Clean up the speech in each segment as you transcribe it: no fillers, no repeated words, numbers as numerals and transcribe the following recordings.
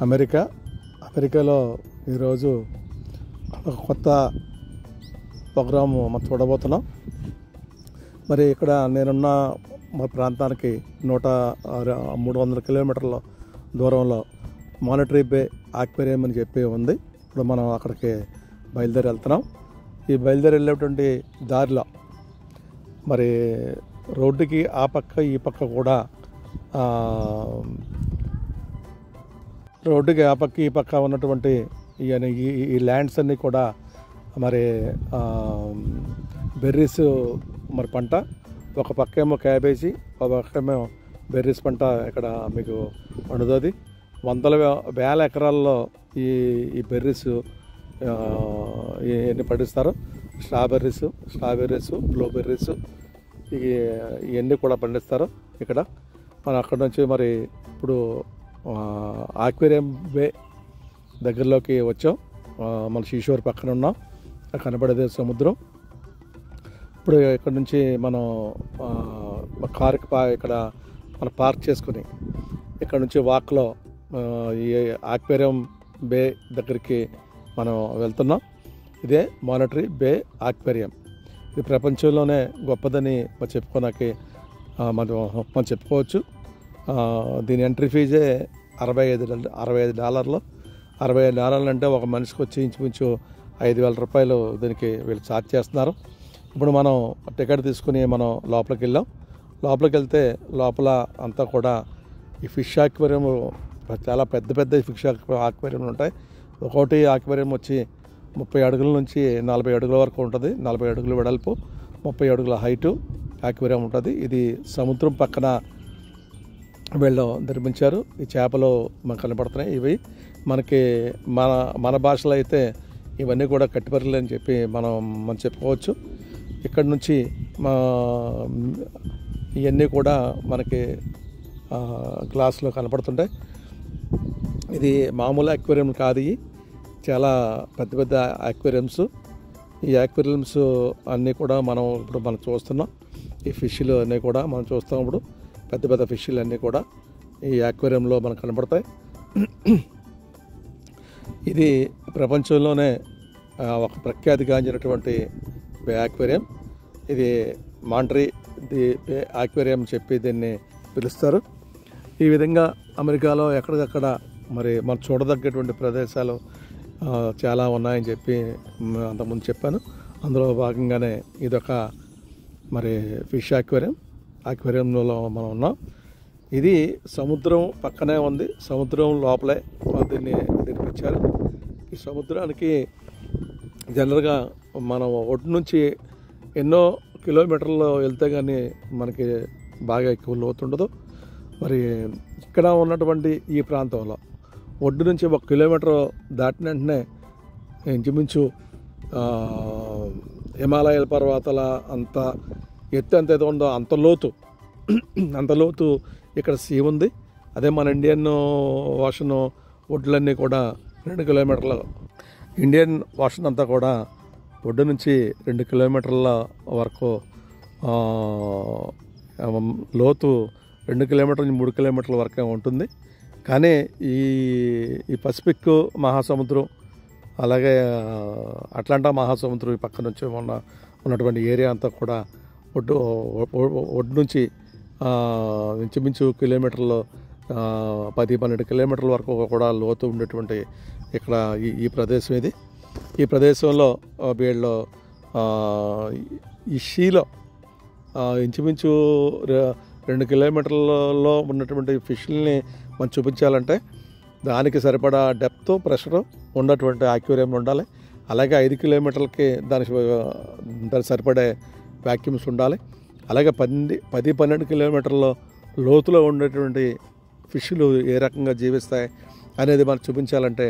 అమెరికాలో ఈరోజు ఒక కొత్త ప్రోగ్రాము మనం చూడబోతున్నాం. మరి ఇక్కడ నేనున్న మా ప్రాంతానికి 300 కిలోమీటర్ల దూరంలో మానిటరీ బే ఆక్వేరియం అని చెప్పి ఉంది. ఇప్పుడు మనం అక్కడికి బయలుదేరి వెళ్తున్నాం. ఈ బయలుదేరి వెళ్ళేటువంటి దారిలో మరి రోడ్డుకి ఆ పక్క ఈ పక్క కూడా రోడ్డుకి ఆ పక్క ఈ పక్క ఉన్నటువంటి ఈ ల్యాండ్స్ అన్నీ కూడా మరి బెర్రీస్ మరి పంట. ఒక పక్కేమో క్యాబేజీ, ఒక పక్కేమో బెర్రీస్ పంట ఇక్కడ మీకు పండుతుంది. వేల ఎకరాల్లో ఈ బెర్రీస్ ఎన్ని పండిస్తారు. స్ట్రాబెర్రీస్, బ్లూబెర్రీస్ ఇవన్నీ కూడా పండిస్తారు ఇక్కడ. మనం అక్కడ నుంచి మరి ఇప్పుడు ఆక్వేరియం బే దగ్గరలోకి వచ్చాం. మన షీషోర్ పక్కన ఉన్నాం. కనబడేది సముద్రం. ఇప్పుడు ఇక్కడ నుంచి మనం కారుకి ఇక్కడ మనం పార్క్ చేసుకుని ఇక్కడ నుంచి వాక్లో ఈ ఆక్వేరియం బే దగ్గరికి మనం వెళ్తున్నాం. ఇదే మానిటరీ బే ఆక్వేరియం. ఇది ప్రపంచంలోనే గొప్పదని చెప్పుకోడానికి మనం చెప్పుకోవచ్చు. దీని ఎంట్రీ ఫీజే $65. $65 అంటే ఒక మనిషికి వచ్చి ఇంచుమించు $5,000 దీనికి వీళ్ళు ఛార్జ్ చేస్తున్నారు. ఇప్పుడు మనం టికెట్ తీసుకుని మనం లోపలికి వెళ్ళాం. లోపలికి వెళ్తే లోపల అంతా కూడా ఈ ఫిష్ ఆక్వేరియం, చాలా పెద్ద ఫిష్ ఆక్వేరియం ఉంటాయి. ఒక్కోటి ఆక్వేరియం వచ్చి 30 అడుగుల నుంచి 40 అడుగుల వరకు ఉంటుంది. 40 అడుగుల వెడల్పు, 30 అడుగుల హైటు ఆక్వేరియం ఉంటుంది. ఇది సముద్రం పక్కన వీళ్ళు నిర్మించారు. ఈ చేపలు మనకు కనపడుతున్నాయి. ఇవి మనకి మన భాషలో అయితే ఇవన్నీ కూడా కట్టిపర్రెలు అని చెప్పి మనం చెప్పుకోవచ్చు. ఇక్కడి నుంచి ఇవన్నీ కూడా మనకి గ్లాసులో కనపడుతుంటాయి. ఇది మామూలు ఆక్వేరియం కాదు. ఇవి చాలా పెద్ద ఆక్వేరియంస్. ఈ ఆక్వేరియంస్ అన్నీ కూడా మనం చూస్తున్నాం. ఈ ఫిష్లు అన్నీ కూడా మనం చూస్తాం. ఇప్పుడు పెద్ద ఫిష్లు అన్నీ కూడా ఈ ఆక్వేరియంలో మనకు కనపడతాయి. ఇది ప్రపంచంలోనే ఒక ప్రఖ్యాతిగాంచినటువంటి బే ఆక్వేరియం. ఇది మానిటరీ బే ఆక్వేరియం చెప్పి దీన్ని పిలుస్తారు. ఈ విధంగా అమెరికాలో ఎక్కడికక్కడ మరి మనం చూడదగ్గటువంటి ప్రదేశాలు చాలా ఉన్నాయని చెప్పి అంతకుముందు చెప్పాను. అందులో భాగంగానే ఇదొక మరి ఫిష్ ఆక్వేరియంలో మనం ఉన్నాం. ఇది సముద్రం పక్కనే ఉంది. సముద్రం లోపలే దీన్ని నిర్మించారు. ఈ సముద్రానికి జనరల్గా మనం ఒడ్డు నుంచి ఎన్నో కిలోమీటర్లు వెళ్తే కానీ మనకి బాగా ఎక్కువ లోతు ఉండదు. మరి ఇక్కడ ఉన్నటువంటి ఈ ప్రాంతంలో ఒడ్డు నుంచి 1 కిలోమీటర్ దాటిన వెంటనే ఇంచుమించు హిమాలయాల పర్వతాల అంత ఎత్తు ఎంత అయితే ఉందో అంత లోతు ఇక్కడ సీ ఉంది. అదే మన ఇండియన్ ఓషన్ ఒడ్లన్నీ కూడా 2 కిలోమీటర్ల ఇండియన్ ఓషన్ అంతా కూడా ఒడ్డు నుంచి 2 కిలోమీటర్ల వరకు లోతు 2 కిలోమీటర్ల నుంచి 3 కిలోమీటర్ల వరకే ఉంటుంది. కానీ ఈ పసిఫిక్ మహాసముద్రం, అలాగే అట్లాంటా మహాసముద్రం ఈ పక్క నుంచి ఉన్నటువంటి ఏరియా అంతా కూడా ఒడ్డు నుంచి ఇంచుమించు కిలోమీటర్లు 10-12 కిలోమీటర్ల వరకు కూడా లోతు ఉండేటువంటి ఇక్కడ ఈ ప్రదేశం ఇది. ఈ ప్రదేశంలో వీళ్ళు ఈ షీలో ఇంచుమించు 2 కిలోమీటర్లలో ఉన్నటువంటి ఫిష్ని మనం చూపించాలంటే దానికి సరిపడా డెప్త్, ప్రెషరు ఉన్నటువంటి ఆక్వేరియం ఉండాలి. అలాగే 5 కిలోమీటర్లకి దానికి సరిపడే వ్యాక్యూమ్స్ ఉండాలి. అలాగే 10-12 కిలోమీటర్ల లోతులో ఉండేటువంటి ఫిష్లు ఏ రకంగా జీవిస్తాయి అనేది మనం చూపించాలంటే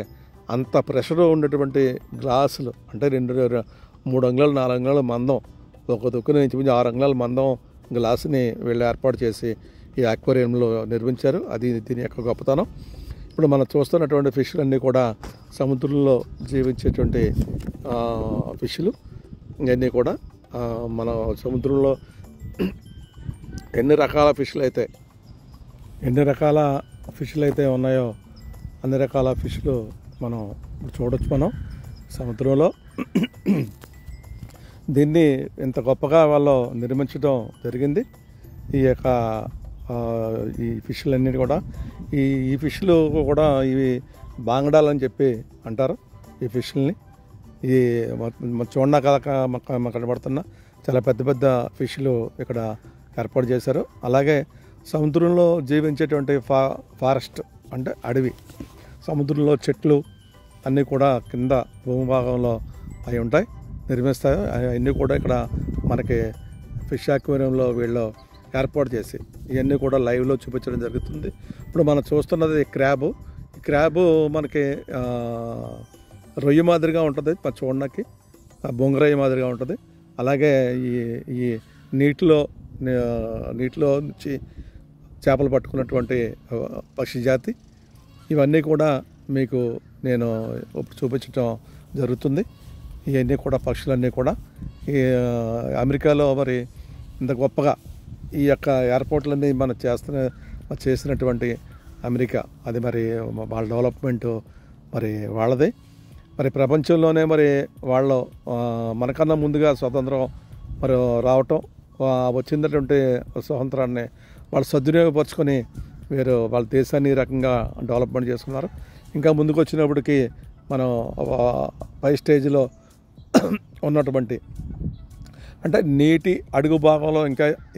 అంత ప్రెషర్ ఉండేటువంటి గ్లాసులు, అంటే 3 అంగుళాలు 4 అంగుళాల మందం, ఒక దుక్కుని ఇంచుమించు 6 అంగుళాల మందం గ్లాసుని వీళ్ళు ఏర్పాటు చేసి ఈ ఆక్వేరియంలో నిర్మించారు. అది దీని యొక్క గొప్పతనం. ఇప్పుడు మనం చూస్తున్నటువంటి ఫిష్లు అన్నీ కూడా సముద్రంలో జీవించేటువంటి ఫిష్లు. ఇవన్నీ కూడా మన సముద్రంలో ఎన్ని రకాల ఫిష్లు అయితే ఉన్నాయో అన్ని రకాల ఫిష్లు మనం ఇప్పుడు చూడొచ్చు. మనం సముద్రంలో దీన్ని ఇంత గొప్పగా వాళ్ళు నిర్మించడం జరిగింది. ఈ యొక్క ఈ ఫిష్లన్నీ కూడా ఈ ఫిష్లు కూడా ఇవి బాంగడాలని చెప్పి అంటారు. ఈ ఫిష్లని ఈ చూడడానికి కనబడుతున్న చాలా పెద్ద పెద్ద ఫిష్లు ఇక్కడ ఏర్పాటు చేశారు. అలాగే సముద్రంలో జీవించేటువంటి ఫారెస్ట్ అంటే అడవి, సముద్రంలో చెట్లు అన్నీ కూడా కింద భూమిభాగంలో అవి ఉంటాయి, నిర్మిస్తాయి. అవన్నీ కూడా ఇక్కడ మనకి ఫిష్ అక్వేరియంలో వీళ్ళు ఏర్పాటు చేసి ఇవన్నీ కూడా లైవ్లో చూపించడం జరుగుతుంది. ఇప్పుడు మనం చూస్తున్నది క్రాబ్. ఈ క్రాబ్ మనకి రొయ్య మాదిరిగా ఉంటుంది, చూడడానికి బొంగరయ్య మాదిరిగా ఉంటుంది. అలాగే ఈ నీటిలో నుంచి చేపలు పట్టుకున్నటువంటి పక్షి జాతి, ఇవన్నీ కూడా మీకు నేను చూపించడం జరుగుతుంది. ఇవన్నీ కూడా పక్షులన్నీ కూడా ఈ అమెరికాలో మరి ఇంత గొప్పగా ఈ యొక్క ఎయిర్పోర్ట్లన్నీ మనం చేసినటువంటి అమెరికా, అది మరి వాళ్ళ డెవలప్మెంట్ మరి వాళ్ళది. మరి ప్రపంచంలోనే మరి వాళ్ళు మనకన్నా ముందుగా స్వతంత్రం మరి రావటం, వచ్చినటువంటి స్వతంత్రాన్ని వాళ్ళు సద్వినియోగపరుచుకొని వాళ్ళ దేశాన్ని ఈ రకంగా డెవలప్మెంట్ చేసుకున్నారు. ఇంకా ముందుకు వచ్చినప్పటికీ మనం పై స్టేజ్లో ఉన్నటువంటి అంటే నీటి అడుగు భాగంలో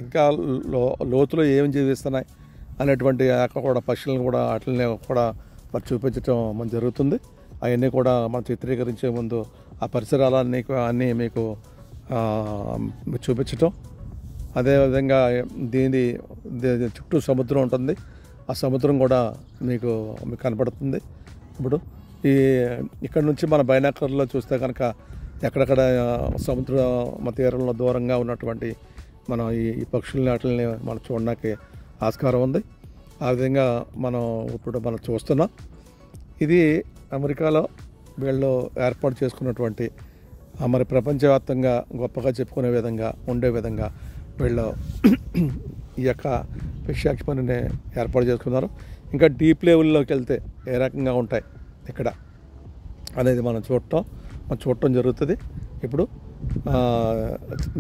ఇంకా లోతులో ఏమి జీవిస్తున్నాయి అనేటువంటి కూడా పక్షులను కూడా వాటిని కూడా మరి చూపించడం మన జరుగుతుంది. అవన్నీ కూడా మనం చిత్రీకరించే ముందు ఆ పరిసరాలన్నీ మీకు చూపించటం. అదేవిధంగా దీని చుట్టూ సముద్రం ఉంటుంది, ఆ సముద్రం కూడా మీకు కనపడుతుంది. ఇప్పుడు ఇక్కడ నుంచి మన బైనాకులర్లో చూస్తే కనుక ఎక్కడెక్కడ సముద్ర తీరంలో దూరంగా ఉన్నటువంటి మనం ఈ పక్షుల్ని వాటిని మనం చూడడానికి ఆస్కారం ఉంది. ఆ విధంగా మనం చూస్తున్నాం. ఇది అమెరికాలో వీళ్ళు ఏర్పాటు చేసుకున్నటువంటి మరి ప్రపంచవ్యాప్తంగా గొప్పగా చెప్పుకునే విధంగా ఉండే విధంగా వీళ్ళు ఈ యొక్క ఫిష్ అక్వేరియంని ఏర్పాటు చేసుకున్నారు. ఇంకా డీప్ లెవెల్లోకి వెళ్తే ఏ రకంగా ఉంటాయి ఇక్కడ అనేది మనం చూడటం జరుగుతుంది. ఇప్పుడు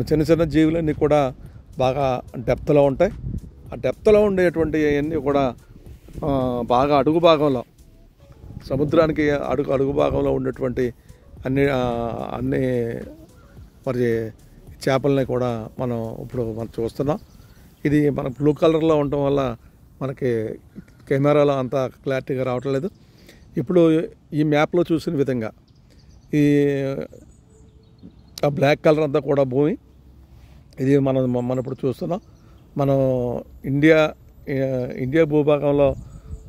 చిన్న చిన్న జీవులన్నీ కూడా బాగా డెప్త్లో ఉంటాయి. ఆ డెప్త్లో ఉండేటువంటి అన్నీ కూడా బాగా అడుగు భాగంలో, సముద్రానికి అడుగు భాగంలో ఉండేటువంటి అన్ని మరి చేపలని కూడా మనం చూస్తున్నాం. ఇది మన బ్లూ కలర్లో ఉండటం వల్ల మనకి కెమెరాలో అంత క్లారిటీగా రావటం లేదు. ఇప్పుడు ఈ మ్యాప్లో చూసిన విధంగా ఆ బ్లాక్ కలర్ అంతా కూడా భూమి. ఇది మనం ఇప్పుడు చూస్తున్నాం. మనం ఇండియా భూభాగంలో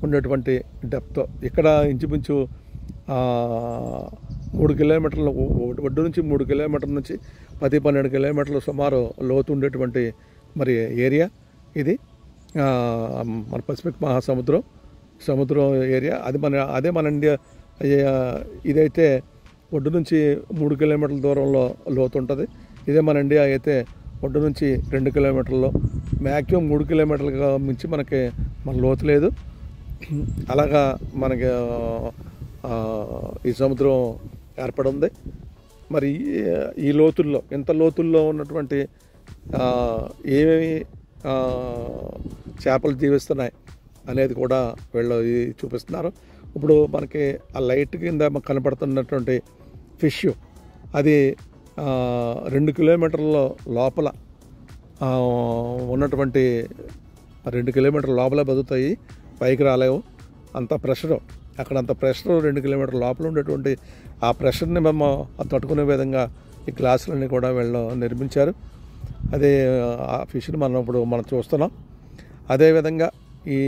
ఉండేటువంటి డెప్త్ ఇక్కడ ఇంచుమించు 3 కిలోమీటర్లు ఒడ్డు నుంచి 3 కిలోమీటర్ల నుంచి 10-12 కిలోమీటర్లు సుమారు లోతు ఉండేటువంటి మరి ఏరియా ఇది. మన పసిఫిక్ సముద్రం ఏరియా అదే మన ఇండియా. ఇదైతే ఒడ్డు నుంచి 3 కిలోమీటర్ల దూరంలో లోతు ఉంటుంది. ఇదే మన ఇండియా అయితే ఒడ్డు నుంచి 2 కిలోమీటర్లో, మ్యాక్సిమం 3 కిలోమీటర్లుగా మించి మన లోతు లేదు. అలాగా మనకి ఈ సముద్రం ఏర్పడి ఉంది. మరి ఈ లోతుల్లో, ఇంత లోతుల్లో ఉన్నటువంటి ఏమేమి చేపలు జీవిస్తున్నాయి అనేది కూడా వీళ్ళు చూపిస్తున్నారు. ఇప్పుడు మనకి ఆ లైట్ కింద కనపడుతున్నటువంటి ఫిష్ అది 2 కిలోమీటర్ల లోపల ఉన్నటువంటి 2 కిలోమీటర్ల లోపలే బతుకుతాయి, పైకి రాలేవు. అంత ప్రెషరు, అక్కడ అంత ప్రెషర్ 2 కిలోమీటర్ల లోపల ఉండేటువంటి ఆ ప్రెషర్ని మేము తట్టుకునే విధంగా ఈ గ్లాసులన్నీ కూడా వీళ్ళు నిర్మించారు. అదే ఆ ఫిష్ని మనం చూస్తున్నాం. అదేవిధంగా ఈ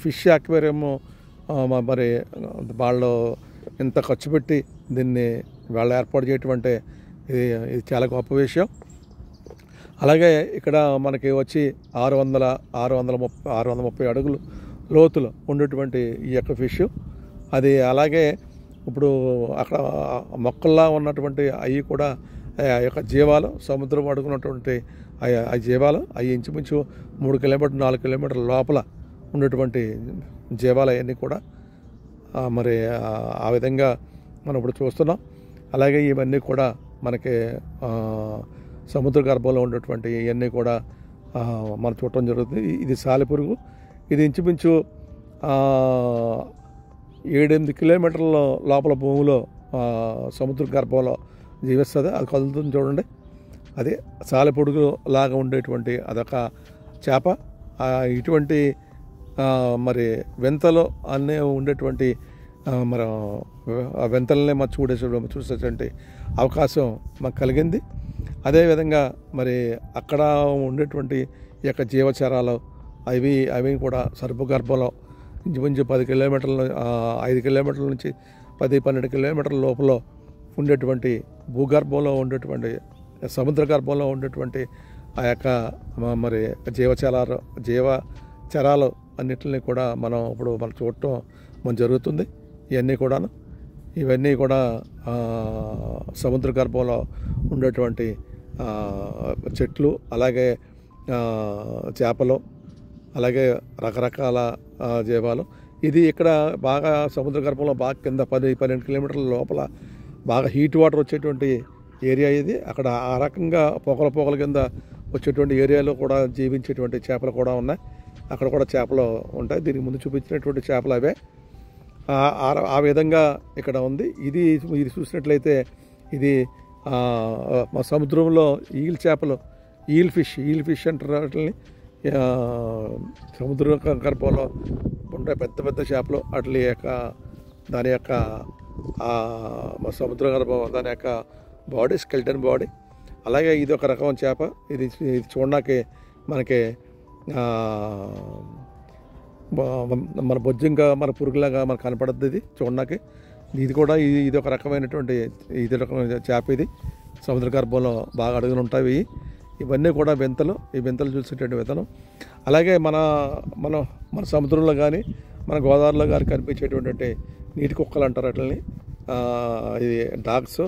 ఫిష్ అక్వేరియం మరి వాళ్ళు ఇంత ఖర్చు పెట్టి దీన్ని వాళ్ళు ఏర్పాటు చేయటం అంటే ఇది చాలా గొప్ప విషయం. అలాగే ఇక్కడ మనకి వచ్చి 630 అడుగులు లోతులో ఉండేటువంటి ఈ యొక్క ఫిష్ అది. అలాగే ఇప్పుడు అక్కడ మొక్కల్లా ఉన్నటువంటి అవి కూడా ఆ యొక్క జీవాలు, సముద్రం అడుగున్నటువంటి ఆ జీవాలు అవి ఇంచుమించు 3 కిలోమీటర్లు 4 కిలోమీటర్ల లోపల ఉండేటువంటి జీవాలు అవన్నీ కూడా మరి ఆ విధంగా మనం ఇప్పుడు చూస్తున్నాం. అలాగే ఇవన్నీ కూడా మనకి సముద్ర గర్భంలో ఉన్నటువంటి ఇవన్నీ కూడా మనం చూడటం జరుగుతుంది. ఇది సాలెపురుగు. ఇది ఇంచుమించు 7-8 కిలోమీటర్ల లోపల భూమిలో సముద్ర గర్భంలో జీవిస్తుంది. అది కదులుతుంది చూడండి. అదే సాలెపురుగు లాగా ఉండేటువంటి అదొక చేప. ఇటువంటి మరి వింతలు అన్నీ ఉండేటువంటి మరి ఆ వింతలనే మనం చూసేటువంటి అవకాశం మాకు కలిగింది. అదేవిధంగా మరి అక్కడ ఉండేటువంటి ఈ యొక్క జీవచరాలు అవి కూడా సర్పగర్భంలో ఇంచుమించు 10 కిలోమీటర్ల 5 కిలోమీటర్ల నుంచి 10-12 కిలోమీటర్ల లోపల ఉండేటువంటి భూగర్భంలో ఉండేటువంటి సముద్ర గర్భంలో ఉండేటువంటి ఆ యొక్క మరి జీవచరాలు అన్నిటిని కూడా మనం చూడటం జరుగుతుంది. ఇవన్నీ కూడా సముద్ర గర్భంలో ఉండేటువంటి చెట్లు, అలాగే చేపలు, అలాగే రకరకాల జీవాలు. ఇది ఇక్కడ బాగా సముద్ర గర్భంలో బాగా కింద 10-12 కిలోమీటర్ల లోపల బాగా హీట్ వాటర్ వచ్చేటువంటి ఏరియా ఇది. అక్కడ ఆ రకంగా పొగల కింద వచ్చేటువంటి ఏరియాలో కూడా జీవించేటువంటి చేపలు కూడా ఉన్నాయి. అక్కడ కూడా చేపలు ఉంటాయి. దీనికి ముందు చూపించినటువంటి చేపలు అవే. ఆ విధంగా ఇక్కడ ఉంది. ఇది చూసినట్లయితే ఇది మా సముద్రంలో ఈల్ చేపలు, ఈల్ ఫిష్ అంటారు వాటిని. సముద్ర గర్భంలో ఉండే పెద్ద చేపలు వాటి యొక్క దాని యొక్క సముద్ర గర్భం దాని యొక్క బాడీ స్కెల్టన్ బాడీ. అలాగే ఇది ఒక రకం చేప. ఇది చూడడానికి మనకి మన బొజ్జింక మన పురుగులాగా మనకు కనపడుద్ది. ఇది చూడడానికి ఇది కూడా ఇది ఒక రకమైనటువంటి రకమైన చేప. ఇది సముద్ర గర్భంలో బాగా అడుగులు ఉంటాయి. ఇవన్నీ కూడా వింతలు. ఈ వింతలు చూసేటువంటి వింతలు. అలాగే మన సముద్రంలో కానీ మన గోదావరిలో కానీ కనిపించేటువంటి నీటి కుక్కలు అంటారు వాటిని. ఇది డాగ్స్,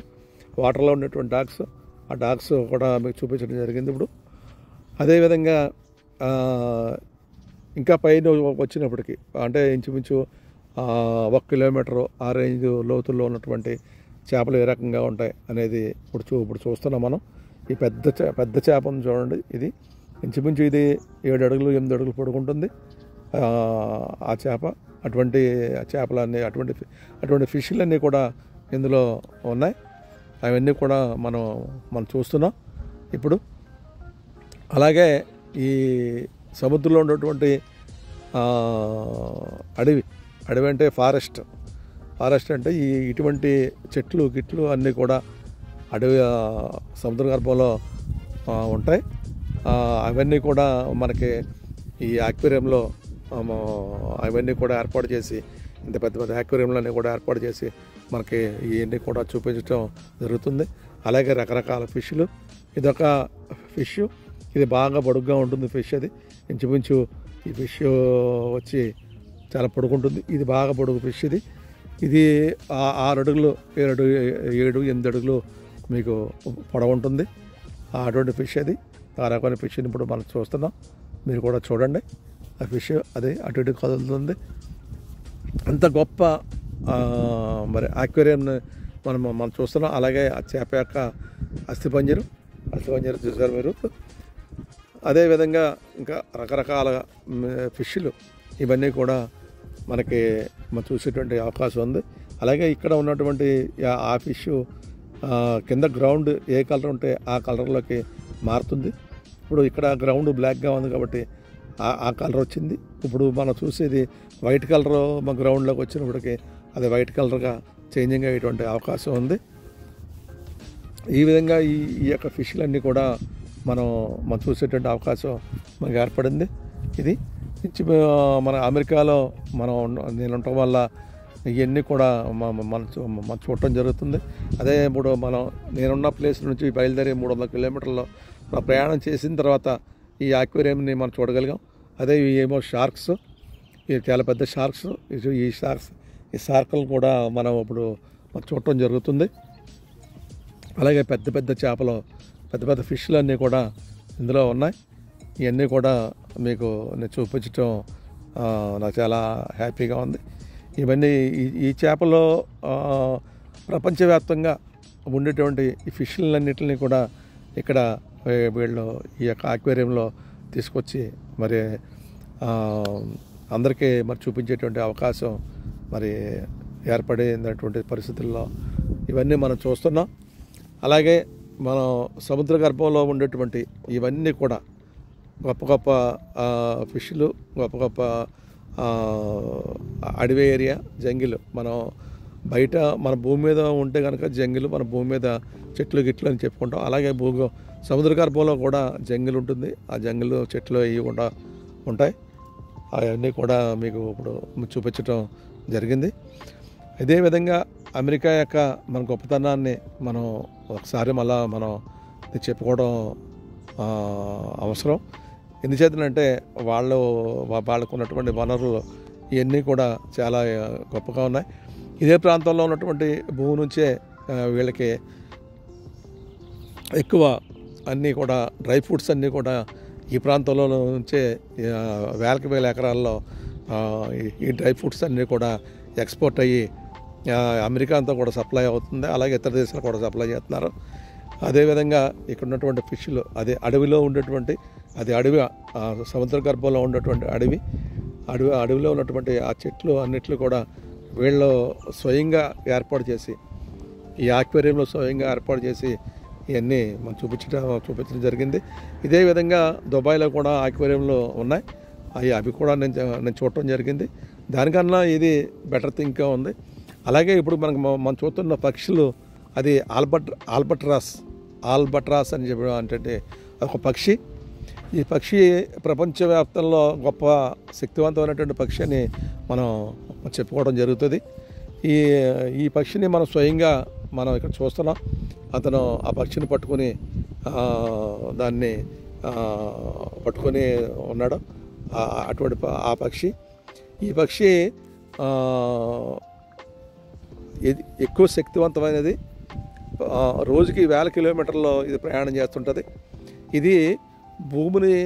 వాటర్లో ఉండేటువంటి డాగ్స్. ఆ డాగ్స్ కూడా మీకు చూపించడం జరిగింది ఇప్పుడు. అదేవిధంగా ఇంకా పైన వచ్చినప్పటికీ అంటే ఇంచుమించు 1 కిలోమీటరు ఆ రేంజ్ లోతుల్లో ఉన్నటువంటి చేపలు ఏ రకంగా ఉంటాయి అనేది ఇప్పుడు చూస్తున్నాం మనం. ఈ పెద్ద చేపను చూడండి. ఇది ఇంచుమించు ఇది 7 అడుగులు 8 అడుగులు పొడుగుంటుంది ఆ చేప. అటువంటి చేపలన్నీ అటువంటి ఫిష్లన్నీ కూడా ఇందులో ఉన్నాయి. అవన్నీ కూడా మనం చూస్తున్నాం ఇప్పుడు. అలాగే ఈ సముద్రంలో ఉన్నటువంటి అడవి అంటే ఫారెస్ట్ అంటే ఇటువంటి చెట్లు అన్నీ కూడా అడవి సముద్ర గర్భంలో ఉంటాయి. అవన్నీ కూడా మనకి ఈ ఆక్వేరియంలో అవన్నీ కూడా ఏర్పాటు చేసి, ఇంత పెద్ద ఆక్వేరియంలన్నీ కూడా ఏర్పాటు చేసి మనకి ఇవన్నీ కూడా చూపించడం జరుగుతుంది. అలాగే రకరకాల ఫిష్లు. ఇదొక ఫిష్. ఇది బాగా పొడుగ్గా ఉంటుంది ఫిష్. అది ఇంచుమించు ఈ ఫిష్ వచ్చి చాలా పొడుగుంటుంది. ఇది బాగా పొడుగు ఫిష్. ఇది 6 అడుగులు 7-8 అడుగులు మీకు పొడవు ఉంటుంది. అటువంటి ఫిష్ అది. ఆ రకమైన ఫిష్ని ఇప్పుడు మనం చూస్తున్నాం. మీరు కూడా చూడండి. ఆ ఫిష్ అది అటు ఇటు కదులుతుంది. అంత గొప్ప మరి ఆక్వేరియంని మనం చూస్తున్నాం. అలాగే ఆ చేప యొక్క అస్థిపంజరం చూసారు మీరు. అదేవిధంగా ఇంకా రకరకాల ఫిష్లు ఇవన్నీ కూడా మనకి మనం చూసేటువంటి అవకాశం ఉంది. అలాగే ఇక్కడ ఉన్నటువంటి ఆ ఫిష్ కింద గ్రౌండ్ ఏ కలర్ ఉంటే ఆ కలర్లోకి మారుతుంది. ఇప్పుడు ఇక్కడ గ్రౌండ్ బ్లాక్గా ఉంది కాబట్టి ఆ కలర్ వచ్చింది. ఇప్పుడు మనం చూసేది వైట్ కలర్ మా గ్రౌండ్లోకి వచ్చినప్పటికీ అది వైట్ కలర్గా చేంజింగ్ అయ్యేటువంటి అవకాశం ఉంది. ఈ విధంగా ఈ యొక్క ఫిష్లన్నీ కూడా మనం చూసేటువంటి అవకాశం మనకు ఏర్పడింది. ఇది మన అమెరికాలో నేను ఉండటం వల్ల ఇవన్నీ కూడా మనం చూడటం జరుగుతుంది. అదే ఇప్పుడు నేనున్న ప్లేస్ నుంచి బయలుదేరి 300 కిలోమీటర్లు ప్రయాణం చేసిన తర్వాత ఈ ఆక్వేరియంని మనం చూడగలిగాం. అదే ఏమో షార్క్స్, ఇవి చాలా పెద్ద షార్క్స్. ఈ షార్క్లను కూడా మనం ఇప్పుడు చూడటం జరుగుతుంది. అలాగే పెద్ద చేపలు, పెద్ద ఫిష్లు అన్నీ కూడా ఇందులో ఉన్నాయి. ఇవన్నీ కూడా మీకు నేను చూపించడం నాకు చాలా హ్యాపీగా ఉంది. ఇవన్నీ ఈ చేపలో ప్రపంచవ్యాప్తంగా ఉండేటువంటి ఈ ఫిష్లన్నింటినీ కూడా ఇక్కడ వీళ్ళు ఈ యొక్క ఆక్వేరియంలో తీసుకొచ్చి మరి అందరికీ మరి చూపించేటువంటి అవకాశం మరి ఏర్పడినటువంటి పరిస్థితుల్లో ఇవన్నీ మనం చూస్తున్నాం. అలాగే మనం సముద్ర గర్భంలో ఉండేటువంటి ఇవన్నీ కూడా గొప్ప గొప్ప ఫిష్లు, గొప్ప గొప్ప అడవి ఏరియా, జంగిల్. మనం బయట మన భూమి మీద ఉంటే కనుక జంగిల్, మన భూమి మీద చెట్లు గిట్లు అని చెప్పుకుంటాం. అలాగే సముద్ర గర్భంలో కూడా జంగిల్ ఉంటుంది. ఆ జంగిల్ చెట్లు ఇవి కూడా ఉంటాయి. అవన్నీ కూడా మీకు ఇప్పుడు చూపించడం జరిగింది. ఇదే విధంగా అమెరికా యొక్క మన గొప్పతనాన్ని మనం ఒకసారి మళ్ళా మనం చెప్పుకోవడం అవసరం. ఎందుచేతనంటే వాళ్ళకు ఉన్నటువంటి వనరులు ఇవన్నీ కూడా చాలా గొప్పగా ఉన్నాయి. ఇదే ప్రాంతంలో ఉన్నటువంటి భూమి నుంచే వీళ్ళకి ఎక్కువ అన్నీ కూడా డ్రై ఫ్రూట్స్ అన్నీ కూడా ఈ ప్రాంతంలో నుంచే వేలకు వేల ఎకరాల్లో ఈ డ్రై ఫ్రూట్స్ అన్నీ కూడా ఎక్స్పోర్ట్ అయ్యి అమెరికా అంతా కూడా సప్లై అవుతుంది. అలాగే ఇతర దేశాలు కూడా సప్లై చేస్తున్నారు. అదేవిధంగా ఇక్కడ ఉన్నటువంటి ఫిష్లు అదే అడవిలో ఉండేటువంటి అడవి, సముద్ర గర్భంలో ఉన్నటువంటి అడవిలో ఉన్నటువంటి ఆ చెట్లు అన్నిట్లు కూడా వీళ్ళు స్వయంగా ఏర్పాటు చేసి ఈ ఆక్వేరియంలో స్వయంగా ఏర్పాటు చేసి ఇవన్నీ మనం చూపించడం జరిగింది. ఇదే విధంగా దుబాయ్లో కూడా ఆక్వేరియంలో ఉన్నాయి. అవి కూడా నేను చూడటం జరిగింది. దానికన్నా ఇది బెటర్ థింగ్గా ఉంది. అలాగే ఇప్పుడు మనం చూస్తున్న పక్షులు అది ఆల్బట్రాస్ అని చెప్పి అంటే ఒక పక్షి. ఈ పక్షి ప్రపంచవ్యాప్తంలో గొప్ప శక్తివంతమైనటువంటి పక్షి అని మనం చెప్పుకోవడం జరుగుతుంది. ఈ పక్షిని మనం స్వయంగా మనం ఇక్కడ చూస్తున్నాం. అతను ఆ పక్షిని పట్టుకొని దాన్ని పట్టుకొని ఉన్నాడు. అటువంటి ఈ పక్షి ఎక్కువ శక్తివంతమైనది. రోజుకి 1000 కిలోమీటర్లో ఇది ప్రయాణం చేస్తుంటుంది. ఇది భూమిని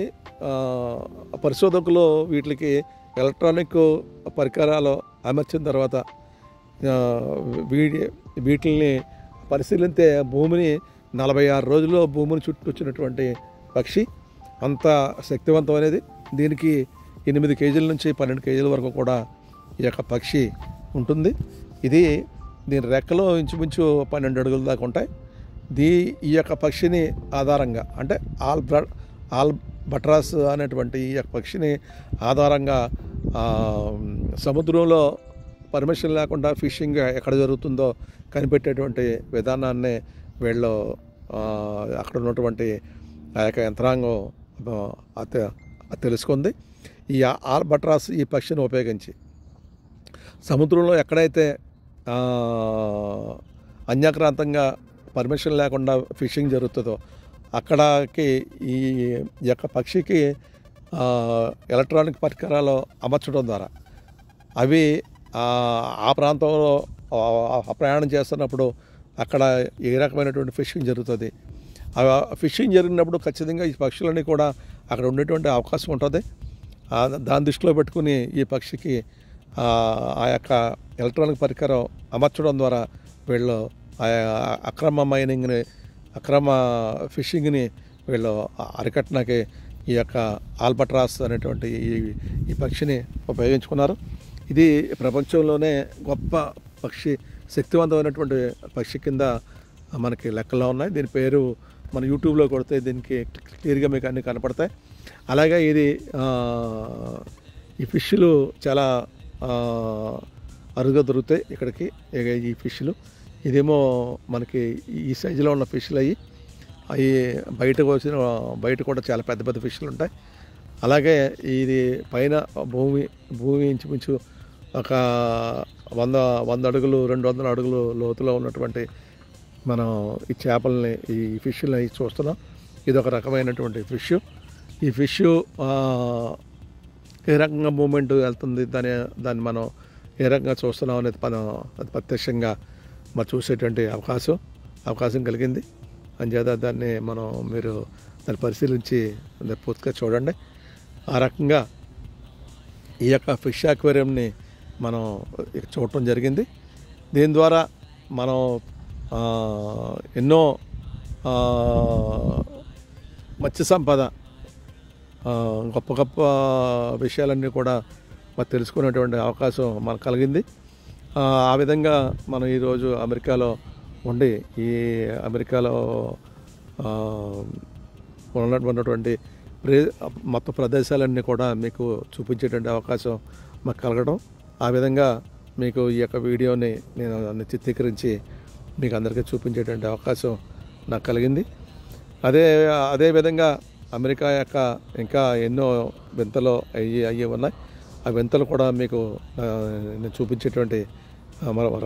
పరిశోధకులు వీటికి ఎలక్ట్రానిక్ పరికరాలు అమర్చిన తర్వాత వీటిని పరిశీలిస్తే భూమిని 46 రోజుల్లో భూమిని చుట్టొచ్చినటువంటి పక్షి. అంత శక్తివంతమైనది. దీనికి 8 కేజీల నుంచి 12 కేజీల వరకు కూడా ఈ యొక్క పక్షి ఉంటుంది. దీని రెక్కలు ఇంచుమించు 12 అడుగుల దాకా ఉంటాయి. ఈ యొక్క పక్షిని ఆధారంగా అంటే ఆల్బట్రాస్ అనేటువంటి ఈ యొక్క పక్షిని ఆధారంగా సముద్రంలో పర్మిషన్ లేకుండా ఫిషింగ్ ఎక్కడ జరుగుతుందో కనిపెట్టేటువంటి విధానాన్ని వీళ్ళు అక్కడ ఉన్నటువంటి ఆ యొక్క యంత్రాంగం తెలుసుకుంది. ఈ ఆల్బట్రాస్ ఈ పక్షిని ఉపయోగించి సముద్రంలో ఎక్కడైతే అన్యాక్రాంతంగా పర్మిషన్ లేకుండా ఫిషింగ్ జరుగుతుందో అక్కడికి ఈ యొక్క పక్షికి ఎలక్ట్రానిక్ పరికరాలు అమర్చడం ద్వారా అవి ఆ ప్రాంతంలో ప్రయాణం చేస్తున్నప్పుడు అక్కడ ఏ రకమైనటువంటి ఫిషింగ్ జరుగుతుంది. ఫిషింగ్ జరిగినప్పుడు ఖచ్చితంగా ఈ పక్షులన్నీ కూడా అక్కడ ఉండేటువంటి అవకాశం ఉంటుంది. దాన్ని దృష్టిలో పెట్టుకుని ఈ పక్షికి ఆ యొక్క ఎలక్ట్రానిక్ పరికరం అమర్చడం ద్వారా వీళ్ళు అక్రమ మైనింగ్ని, అక్రమ ఫిషింగ్ని వీళ్ళు అరికట్టడానికి ఈ యొక్క ఆల్బట్రాస్ అనేటువంటి ఈ పక్షిని ఉపయోగించుకున్నారు. ఇది ప్రపంచంలోనే గొప్ప పక్షి, శక్తివంతమైనటువంటి పక్షి కింద మనకి లెక్కలో ఉన్నాయి. దీని పేరు మన యూట్యూబ్లో కొడితే దీనికి క్లియర్గా మీకు అన్నీ కనపడతాయి. అలాగే ఈ ఫిష్లు చాలా అరుదుగా దొరుకుతాయి ఇక్కడికి ఈ ఫిష్లు. ఇదేమో మనకి ఈ సైజులో ఉన్న ఫిష్లు అవి బయట కూడా చాలా పెద్ద పెద్ద ఫిష్లు ఉంటాయి. అలాగే ఇది పైన భూమి ఇంచుమించు ఒక 100 అడుగులు 200 అడుగులు లోతులో ఉన్నటువంటి మనం ఈ చేపల్ని, ఈ ఫిష్ని చూస్తున్నాం. ఇది ఒక రకమైనటువంటి ఫిష్. ఈ ఫిష్ ఏ రకంగా మూమెంట్ వెళ్తుంది, దాన్ని మనం ఏ రకంగా చూస్తున్నాం అనేది అది ప్రత్యక్షంగా మరి చూసేటువంటి అవకాశం కలిగింది. అంచేత మీరు దాన్ని పరిశీలించి పూర్తిగా చూడండి. ఆ రకంగా ఈ యొక్క ఫిష్ అక్వేరియంని మనం చూడటం జరిగింది. దీని ద్వారా మనం ఎన్నో మత్స్య సంపద గొప్ప గొప్ప విషయాలన్నీ కూడా మరి తెలుసుకునేటువంటి అవకాశం మనకు కలిగింది. ఆ విధంగా మనం ఈరోజు అమెరికాలో ఉండి ఈ అమెరికాలో ఉన్నటువంటి మొత్తం ప్రదేశాలన్నీ కూడా మీకు చూపించేటువంటి అవకాశం మాకు కలగడం, ఆ విధంగా మీకు ఈ యొక్క వీడియోని నేను చిత్రీకరించి మీకు అందరికీ చూపించేటువంటి అవకాశం నాకు కలిగింది. అదేవిధంగా అమెరికా యొక్క ఇంకా ఎన్నో వింతలు అయ్యి ఉన్నాయి. ఆ వింతలు కూడా మీకు నేను చూపించేటువంటి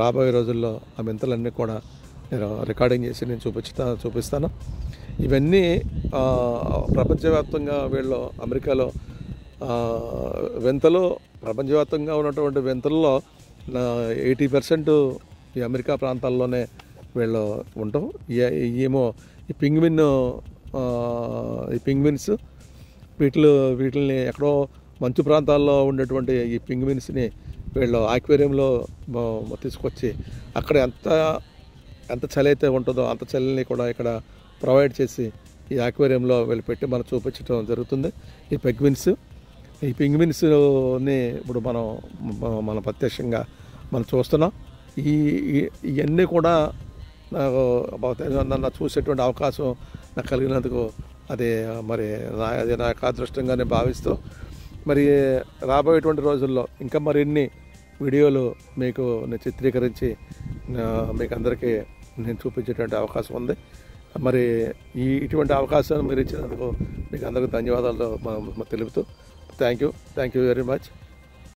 రాబోయే రోజుల్లో ఆ వింతలన్నీ కూడా నేను రికార్డింగ్ చేసి నేను చూపిస్తాను. ఇవన్నీ ప్రపంచవ్యాప్తంగా వీళ్ళు అమెరికాలో వింతలు, ప్రపంచవ్యాప్తంగా ఉన్నటువంటి వింతల్లో 80% ఈ అమెరికా ప్రాంతాల్లోనే వీళ్ళు ఉంటాం. ఏమో ఈ పింగ్విన్స్ వీటిని ఎక్కడో మంచు ప్రాంతాల్లో ఉండేటువంటి ఈ పింగ్విన్స్ని వీళ్ళు ఆక్వేరియంలో తీసుకొచ్చి అక్కడ ఎంత చలి అయితే ఉంటుందో అంత చలిని కూడా ఇక్కడ ప్రొవైడ్ చేసి ఈ ఆక్వేరియంలో వీళ్ళు పెట్టి మనం చూపించడం జరుగుతుంది. ఈ పింగ్విన్స్ని ఇప్పుడు మనం ప్రత్యక్షంగా మనం చూస్తున్నాం. ఇవన్నీ కూడా నన్ను చూసేటువంటి అవకాశం నాకు కలిగినందుకు అది నా యొక్క అదృష్టంగానే భావిస్తూ, మరి రాబోయేటువంటి రోజుల్లో ఇంకా మరిన్ని వీడియోలు మీకు నేను చిత్రీకరించి మీకు అందరికీ నేను చూపించేటువంటి అవకాశం ఉంది. మరి ఇటువంటి అవకాశాన్ని మీరు ఇచ్చినందుకు మీకు అందరికీ ధన్యవాదాలు తెలుపుతూ థ్యాంక్ యూ వెరీ మచ్.